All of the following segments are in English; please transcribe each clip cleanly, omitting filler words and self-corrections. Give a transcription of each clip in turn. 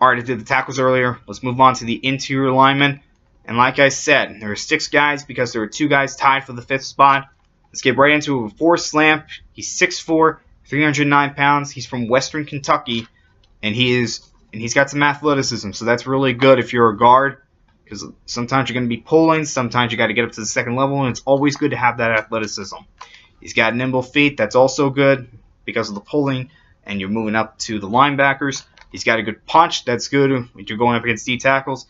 Alright, I did the tackles earlier. Let's move on to the interior linemen. And like I said, there are 6 guys because there are 2 guys tied for the 5th spot. Let's get right into it with Forrest Lamp. He's 6'4", 309 pounds. He's from Western Kentucky, and he's got some athleticism, so that's really good if you're a guard, because sometimes you're going to be pulling, sometimes you got to get up to the 2nd level, and it's always good to have that athleticism. He's got nimble feet. That's also good because of the pulling, and you're moving up to the linebackers. He's got a good punch. That's good when you're going up against D tackles.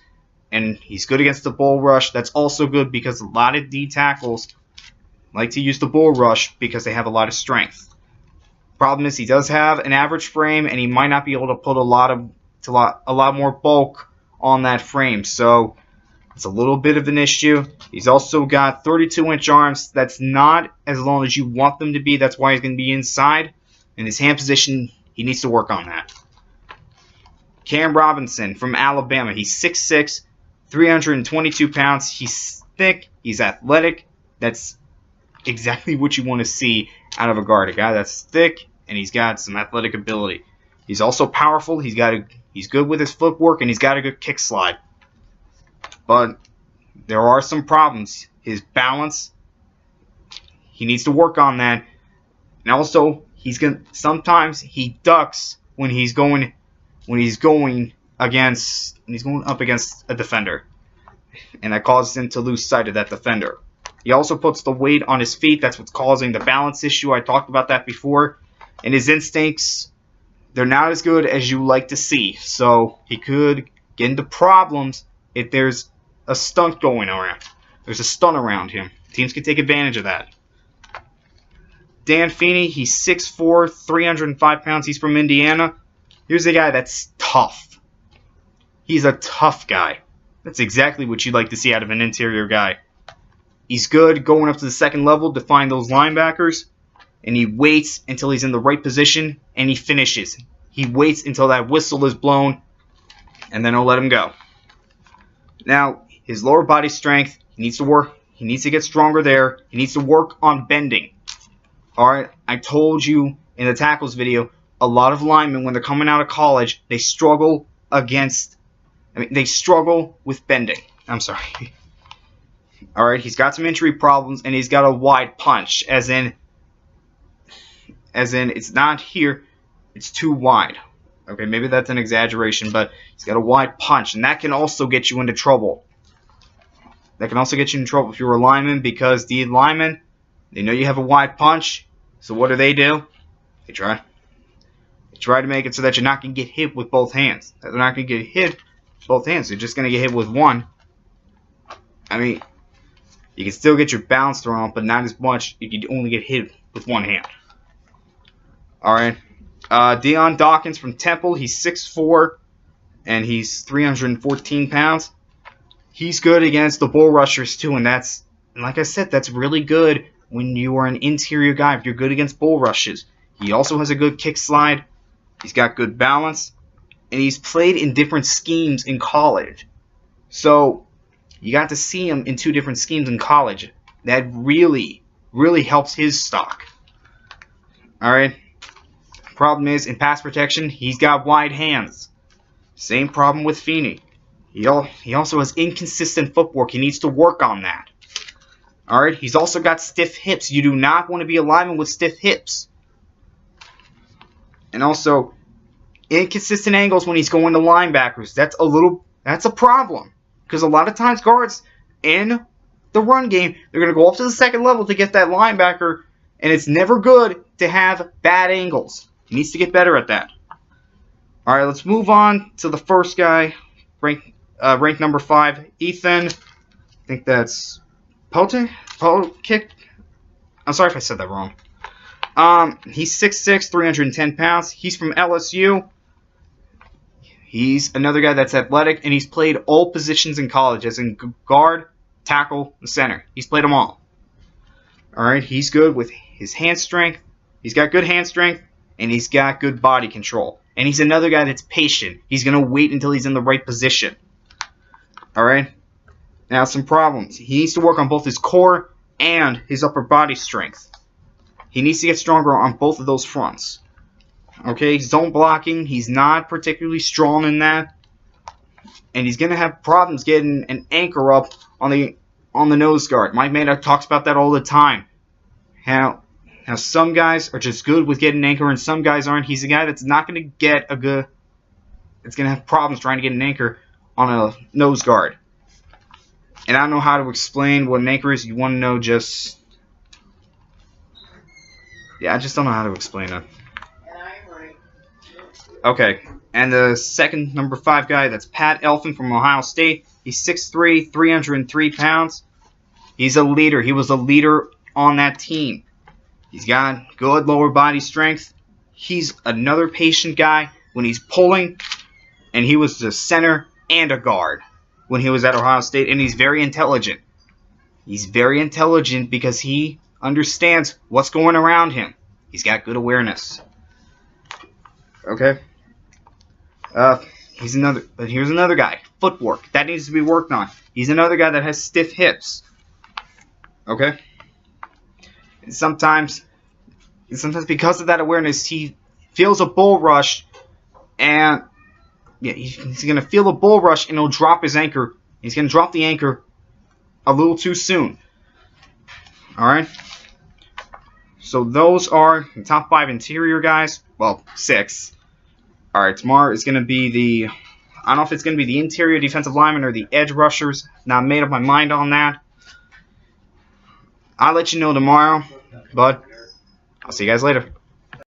And he's good against the bull rush. That's also good because a lot of D tackles like to use the bull rush because they have a lot of strength. Problem is he does have an average frame, and he might not be able to put a lot more bulk on that frame. So it's a little bit of an issue. He's also got 32-inch arms. That's not as long as you want them to be. That's why he's going to be inside. In his hand position, he needs to work on that. Cam Robinson from Alabama. He's 6'6", 322 pounds. He's thick. He's athletic. That's exactly what you want to see out of a guard. A guy that's thick and he's got some athletic ability. He's also powerful. He's good with his footwork, and he's got a good kick slide. But there are some problems. His balance, he needs to work on that. And also, sometimes he ducks when he's going up against a defender, and that causes him to lose sight of that defender. He also puts the weight on his feet. That's what's causing the balance issue. I talked about that before. And his instincts, they're not as good as you like to see. So he could get into problems if there's a stunt going around. There's a stunt around him. Teams can take advantage of that. Dan Feeney, he's 6'4", 305 pounds. He's from Indiana. Here's a guy that's tough. He's a tough guy. That's exactly what you'd like to see out of an interior guy. He's good going up to the 2nd level to find those linebackers, and he waits until he's in the right position, and he finishes. He waits until that whistle is blown, and then he'll let him go. Now, his lower body strength, he needs to work. He needs to get stronger there. He needs to work on bending. Alright, I told you in the tackles video, a lot of linemen, when they're coming out of college, they struggle with bending. I'm sorry. Alright, he's got some injury problems, and he's got a wide punch, as in it's not here, it's too wide. Okay, maybe that's an exaggeration, but he's got a wide punch, and that can also get you into trouble. That can also get you in trouble if you're a lineman, because the linemen, they know you have a wide punch, so what do? They try to make it so that you're not going to get hit with both hands. They're not going to get hit with both hands. You're just going to get hit with one. I mean, you can still get your balance thrown off, but not as much if you only get hit with one hand. Alright. Deion Dawkins from Temple. He's 6'4", and he's 314 pounds. He's good against the bull rushers too, and like I said, that's really good when you are an interior guy, if you're good against bull rushes. He also has a good kick slide. He's got good balance, and he's played in different schemes in college. So you got to see him in 2 different schemes in college. That really, really helps his stock. Alright. Problem is, in pass protection, he's got wide hands. Same problem with Feeney. He also has inconsistent footwork. He needs to work on that. Alright, he's also got stiff hips. You do not want to be a lineman with stiff hips. And also, inconsistent angles when he's going to linebackers. That's a problem. Because a lot of times guards in the run game, they're going to go up to the 2nd level to get that linebacker, and it's never good to have bad angles. He needs to get better at that. Alright, let's move on to the first guy, ranked number 5, Ethan. I think that's Pokick. I'm sorry if I said that wrong. He's 6'6", 310 pounds. He's from LSU. He's another guy that's athletic, and he's played all positions in college, as in guard, tackle, and center. He's played them all. Alright, he's good with his hand strength. He's got good hand strength, and he's got good body control. And he's another guy that's patient. He's going to wait until he's in the right position. Alright? Now, some problems. He needs to work on both his core and his upper body strength. He needs to get stronger on both of those fronts. Okay, zone blocking, he's not particularly strong in that. and he's going to have problems getting an anchor up on the nose guard. Mike Mayock talks about that all the time. How some guys are just good with getting an anchor and some guys aren't. He's a guy that's not going to get a good... It's going to have problems trying to get an anchor on a nose guard. And I don't know how to explain what an anchor is. You want to know just... Yeah, I just don't know how to explain it. Okay, and the second number 5 guy, that's Pat Elfin from Ohio State. He's 6'3", 303 pounds. He's a leader. He was a leader on that team. He's got good lower body strength. He's another patient guy when he's pulling, and he was the center and a guard when he was at Ohio State, and he's very intelligent. He's very intelligent because he understands what's going around him. He's got good awareness. Okay. Here's another guy. Footwork. That needs to be worked on. He's another guy that has stiff hips. Okay? And sometimes because of that awareness, he feels a bull rush, and yeah, he's going to feel a bull rush, and he'll drop his anchor. He's going to drop the anchor a little too soon. Alright? So those are the top 5 interior guys. Well, 6. Alright, tomorrow is going to be the... I don't know if it's going to be the interior defensive linemen or the edge rushers. Now, I made up my mind on that. I'll let you know tomorrow. But I'll see you guys later.